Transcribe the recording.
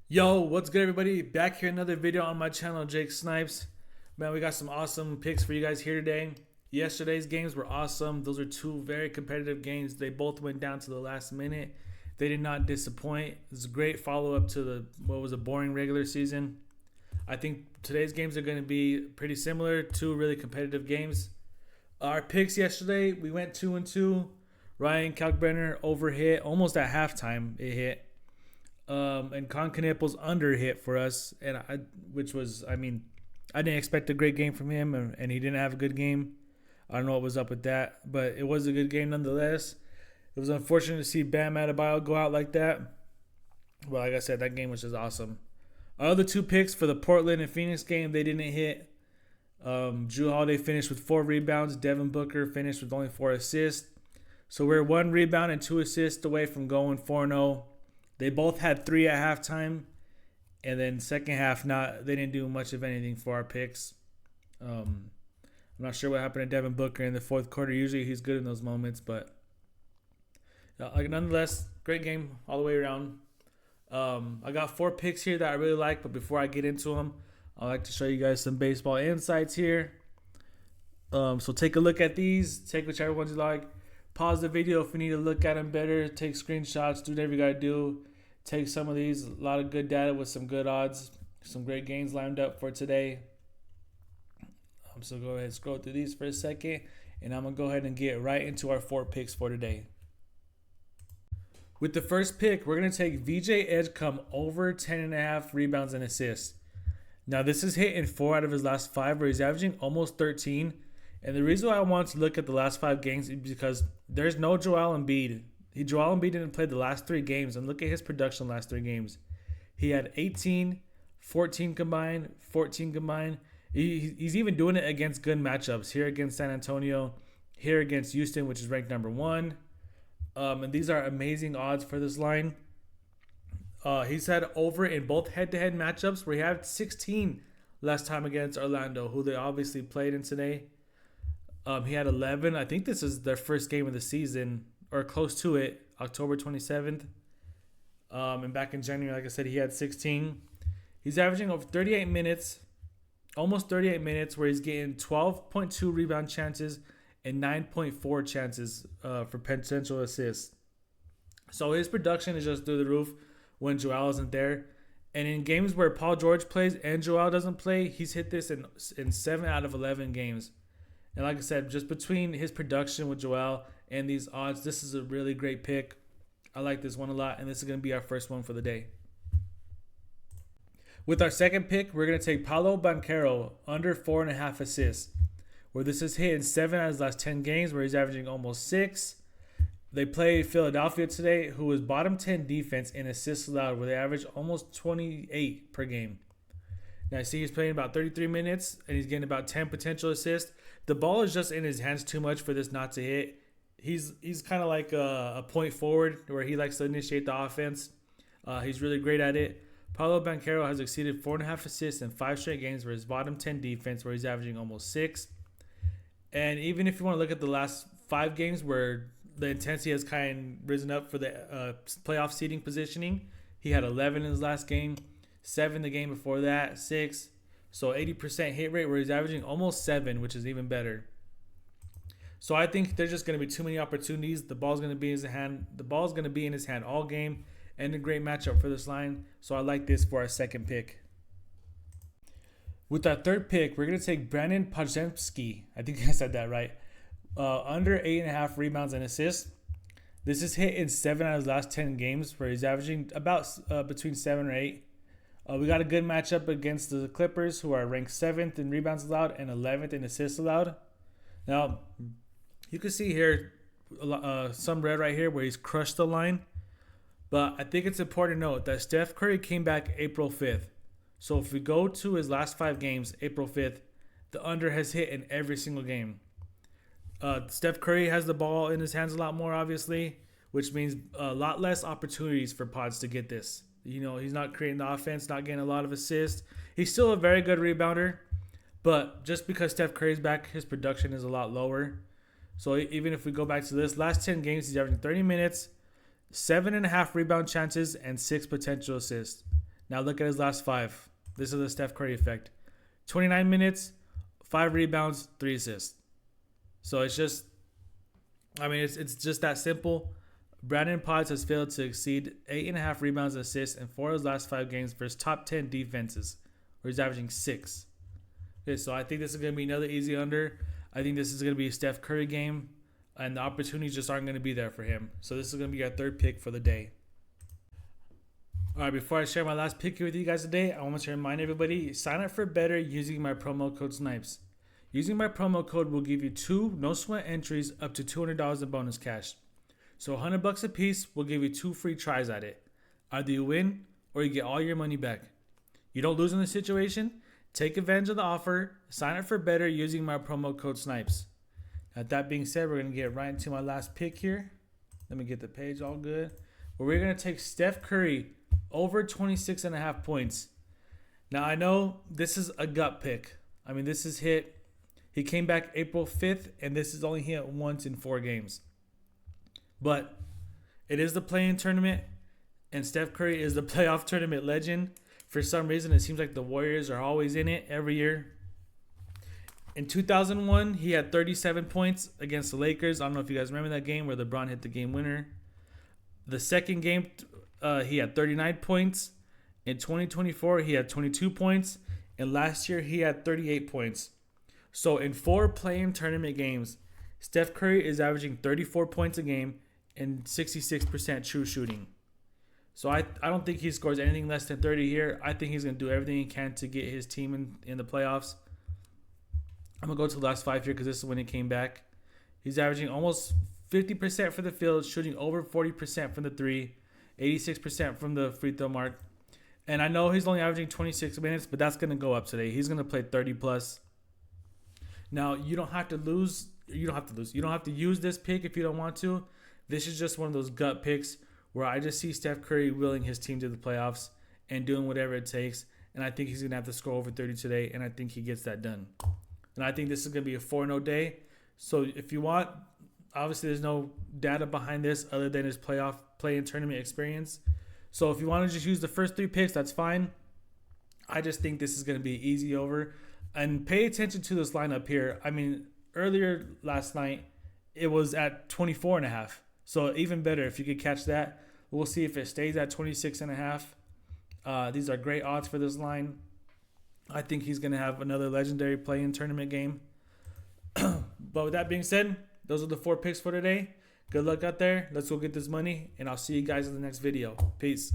Yo, what's good, everybody? Back here, another video on my channel, Jake Snipes. Man, we got some awesome picks for you guys here today. Yesterday's games were awesome. Those are two very competitive games. They both went down to the last minute. They did not disappoint. It was a great follow-up to what was a boring regular season. I think today's games are going to be pretty similar. Two really competitive games. Our picks yesterday, we went 2-2. Ryan Kalkbrenner over hit almost at halftime. It hit. And Con Knippel's under hit for us, I didn't expect a great game from him, and he didn't have a good game. I don't know what was up with that, but it was a good game nonetheless. It was unfortunate to see Bam Adebayo go out like that, but like I said, that game was just awesome. Our other two picks for the Portland and Phoenix game, they didn't hit. Drew Holiday finished with 4 rebounds. Devin Booker finished with only 4 assists. So we're 1 rebound and 2 assists away from going 4-0. They both had 3 at halftime, and then second half, they didn't do much of anything for our picks. I'm not sure what happened to Devin Booker in the fourth quarter. Usually he's good in those moments, but nonetheless, great game all the way around. I got 4 picks here that I really like, but before I get into them, I'd like to show you guys some baseball insights here. So take a look at these. Take whichever ones you like. Pause the video if you need to look at them better. Take screenshots. Do whatever you got to do. Take some of these. A lot of good data with some good odds. Some great games lined up for today. So go ahead and scroll through these for a second. And I'm going to go ahead and get right into our 4 picks for today. With the first pick, we're going to take VJ Edgecombe over 10.5 rebounds and assists. Now, this is hit in 4 out of his last 5, where he's averaging almost 13. And the reason why I want to look at the last 5 games is because there's no Joel Embiid. Joel Embiid didn't play the last 3 games, and look at his production last 3 games. He had 18, 14 combined, 14 combined. He's even doing it against good matchups. Here against San Antonio, here against Houston, which is ranked number 1. And these are amazing odds for this line. He's had over in both head-to-head matchups where he had 16 last time against Orlando, who they obviously played in today. He had 11. I think this is their first game of the season, or close to it, October 27th. And back in January, like I said, he had 16. He's averaging over 38 minutes, almost 38 minutes, where he's getting 12.2 rebound chances and 9.4 chances for potential assists. So his production is just through the roof when Joel isn't there. And in games where Paul George plays and Joel doesn't play, he's hit this in 7 out of 11 games. And like I said, just between his production with Joel and these odds, this is a really great pick. I like this one a lot, and this is going to be our first one for the day. With our second pick, we're going to take Paolo Banchero under 4.5 assists, where this is hit in 7 out of his last 10 games, where he's averaging almost 6. They played Philadelphia today, who was bottom 10 defense in assists allowed, where they average almost 28 per game. Now, I see he's playing about 33 minutes, and he's getting about 10 potential assists. The ball is just in his hands too much for this not to hit. He's kind of like a point forward where he likes to initiate the offense. He's really great at it. Paolo Banchero has exceeded 4.5 assists in 5 straight games for his bottom 10 defense, where he's averaging almost 6. And even if you want to look at the last 5 games where the intensity has kind of risen up for the playoff seeding positioning, he had 11 in his last game, 7 the game before that, 6. So 80% hit rate, where he's averaging almost 7, which is even better. So I think there's just going to be too many opportunities. The ball's going to be in his hand. The ball's going to be in his hand all game, and a great matchup for this line. So I like this for our second pick. With our third pick, we're going to take Brandon Podziemski. I think I said that right. Under 8.5 rebounds and assists. This is hit in 7 out of his last 10 games, where he's averaging about between 7 or 8. We got a good matchup against the Clippers, who are ranked 7th in rebounds allowed and 11th in assists allowed. Now, you can see here some red right here where he's crushed the line. But I think it's important to note that Steph Curry came back April 5th. So if we go to his last 5 games, April 5th, the under has hit in every single game. Steph Curry has the ball in his hands a lot more, obviously, which means a lot less opportunities for Pods to get this. You know, he's not creating the offense, not getting a lot of assists. He's still a very good rebounder, but just because Steph Curry's back, his production is a lot lower. So even if we go back to this, last 10 games, he's averaging 30 minutes, 7.5 rebound chances, and 6 potential assists. Now look at his last 5. This is the Steph Curry effect. 29 minutes, 5 rebounds, 3 assists. So it's just, I mean, it's just that simple. Brandon Potts has failed to exceed 8.5 rebounds and assists in 4 of his last 5 games versus top 10 defenses, where he's averaging 6. Okay, so I think this is going to be another easy under. I think this is going to be a Steph Curry game, and the opportunities just aren't going to be there for him. So this is going to be our 3rd pick for the day. All right, before I share my last pick here with you guys today, I want to remind everybody, sign up for better using my promo code SNIPES. Using my promo code will give you 2 no sweat entries up to $200 in bonus cash. So $100 a piece will give you 2 free tries at it. Either you win or you get all your money back. You don't lose in this situation. Take advantage of the offer. Sign up for better using my promo code SNIPES. Now, that being said, we're going to get right into my last pick here. Let me get the page all good. But we're going to take Steph Curry over 26.5 points. Now, I know this is a gut pick. I mean, this is hit. He came back April 5th, and this is only hit once in 4 games. But it is the play-in tournament, and Steph Curry is the playoff tournament legend. For some reason, it seems like the Warriors are always in it every year. In 2001, he had 37 points against the Lakers. I don't know if you guys remember that game where LeBron hit the game winner. The second game, he had 39 points. In 2024, he had 22 points. And last year, he had 38 points. So in 4 play-in tournament games, Steph Curry is averaging 34 points a game and 66% true shooting. So I don't think he scores anything less than 30 here. I think he's going to do everything he can to get his team in the playoffs. I'm going to go to the last 5 here because this is when he came back. He's averaging almost 50% for the field, shooting over 40% from the 3, 86% from the free throw mark. And I know he's only averaging 26 minutes, but that's going to go up today. He's going to play 30 plus. Now, you don't have to lose. You don't have to use this pick if you don't want to. This is just one of those gut picks where I just see Steph Curry willing his team to the playoffs and doing whatever it takes. And I think he's going to have to score over 30 today, and I think he gets that done. And I think this is going to be a 4-0 day. So if you want, obviously there's no data behind this other than his play-in tournament experience. So if you want to just use the first 3 picks, that's fine. I just think this is going to be easy over. And pay attention to this lineup here. I mean, earlier last night, it was at 24.5. So even better if you could catch that. We'll see if it stays at 26.5. These are great odds for this line. I think he's going to have another legendary play-in tournament game. But with that being said, those are the 4 picks for today. Good luck out there. Let's go get this money, and I'll see you guys in the next video. Peace.